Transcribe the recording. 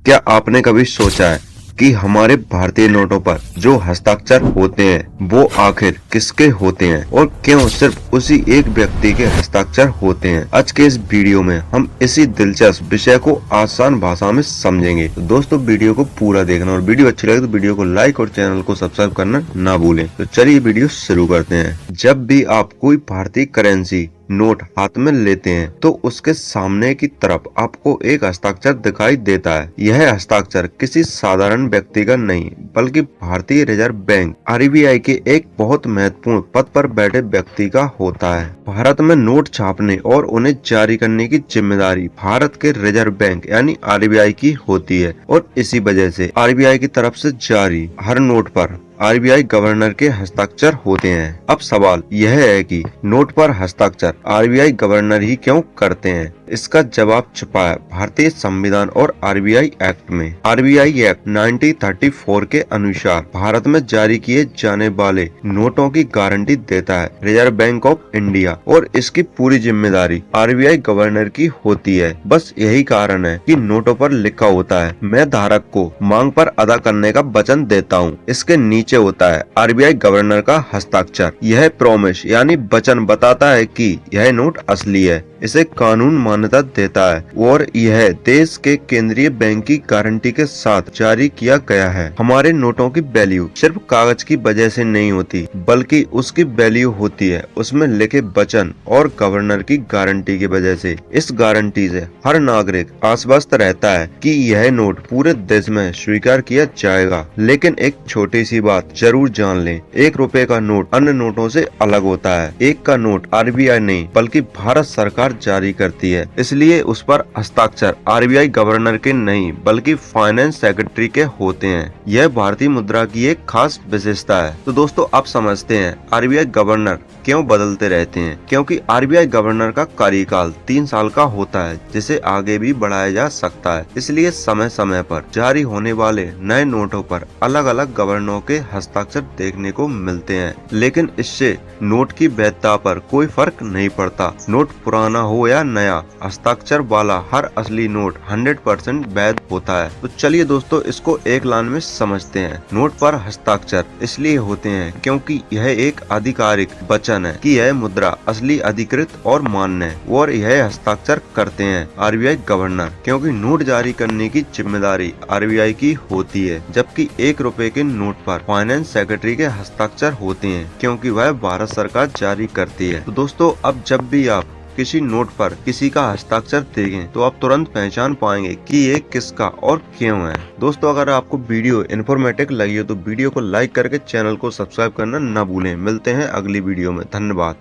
क्या आपने कभी सोचा है कि हमारे भारतीय नोटों पर जो हस्ताक्षर होते हैं वो आखिर किसके होते हैं और क्यों सिर्फ उसी एक व्यक्ति के हस्ताक्षर होते हैं। आज के इस वीडियो में हम इसी दिलचस्प विषय को आसान भाषा में समझेंगे। तो दोस्तों वीडियो को पूरा देखना और वीडियो अच्छी लगे तो वीडियो को लाइक और चैनल को सब्सक्राइब करना ना भूलें। तो चलिए वीडियो शुरू करते हैं। जब भी आप कोई भारतीय करेंसी नोट हाथ में लेते हैं तो उसके सामने की तरफ आपको एक हस्ताक्षर दिखाई देता है। यह हस्ताक्षर किसी साधारण व्यक्ति का नहीं बल्कि भारतीय रिजर्व बैंक आरबीआई के एक बहुत महत्वपूर्ण पद पर बैठे व्यक्ति का होता है। भारत में नोट छापने और उन्हें जारी करने की जिम्मेदारी भारत के रिजर्व बैंक यानी आरबीआई की होती है और इसी वजह से आरबीआई की तरफ से जारी हर नोट पर आरबीआई गवर्नर के हस्ताक्षर होते हैं। अब सवाल यह है कि नोट पर हस्ताक्षर आरबीआई गवर्नर ही क्यों करते हैं? इसका जवाब छुपा है भारतीय संविधान और आरबीआई एक्ट में। आरबीआई एक्ट 1934 के अनुसार भारत में जारी किए जाने वाले नोटों की गारंटी देता है रिजर्व बैंक ऑफ इंडिया और इसकी पूरी जिम्मेदारी आरबीआई गवर्नर की होती है। बस यही कारण है कि नोटों पर लिखा होता है, मैं धारक को मांग पर अदा करने का वचन देता हूँ। इसके नीचे होता है आरबीआई गवर्नर का हस्ताक्षर। यह प्रॉमिस यानी वचन बताता है कि यह नोट असली है, इसे कानून मान्यता देता है और यह देश के केंद्रीय बैंक की गारंटी के साथ जारी किया गया है। हमारे नोटों की वैल्यू सिर्फ कागज की वजह से नहीं होती बल्कि उसकी वैल्यू होती है उसमें लिखे वचन और गवर्नर की गारंटी की वजह से। इस गारंटी से हर नागरिक आश्वस्त रहता है कि यह नोट पूरे देश में स्वीकार किया जाएगा। लेकिन एक छोटी सी बात जरूर जान लें, 1 रुपए का नोट अन्य नोटों से अलग होता है। 1 का नोट आरबीआई नहीं बल्कि भारत सरकार जारी करती है, इसलिए उस पर हस्ताक्षर आरबीआई गवर्नर के नहीं बल्कि फाइनेंस सेक्रेटरी के होते हैं। यह भारतीय मुद्रा की एक खास विशेषता है। तो दोस्तों आप समझते हैं आरबीआई गवर्नर क्यों बदलते रहते हैं? क्योंकि आरबीआई गवर्नर का कार्यकाल 3 साल का होता है जिसे आगे भी बढ़ाया जा सकता है। इसलिए समय समय पर जारी होने वाले नए नोटों पर अलग अलग गवर्नरों के हस्ताक्षर देखने को मिलते हैं, लेकिन इससे नोट की वैधता पर कोई फर्क नहीं पड़ता। नोट पुराना हो या नया, हस्ताक्षर वाला हर असली नोट 100% वैध होता है। तो चलिए दोस्तों इसको एक लाइन में समझते हैं। नोट पर हस्ताक्षर इसलिए होते हैं क्योंकि यह एक आधिकारिक वचन है कि यह मुद्रा असली, अधिकृत और मान्य है और यह हस्ताक्षर करते हैं आरबीआई गवर्नर, क्योंकि नोट जारी करने की जिम्मेदारी आरबीआई की होती है, जबकि 1 रुपए के नोट पर फाइनेंस सेक्रेटरी के हस्ताक्षर होते हैं क्योंकि वह भारत सरकार जारी करती है। तो दोस्तों अब जब भी आप किसी नोट पर किसी का हस्ताक्षर देखें तो आप तुरंत पहचान पाएंगे कि ये किसका और क्यों है। दोस्तों अगर आपको वीडियो इन्फॉर्मेटिव लगी हो तो वीडियो को लाइक करके चैनल को सब्सक्राइब करना न भूलें। मिलते हैं अगली वीडियो में। धन्यवाद।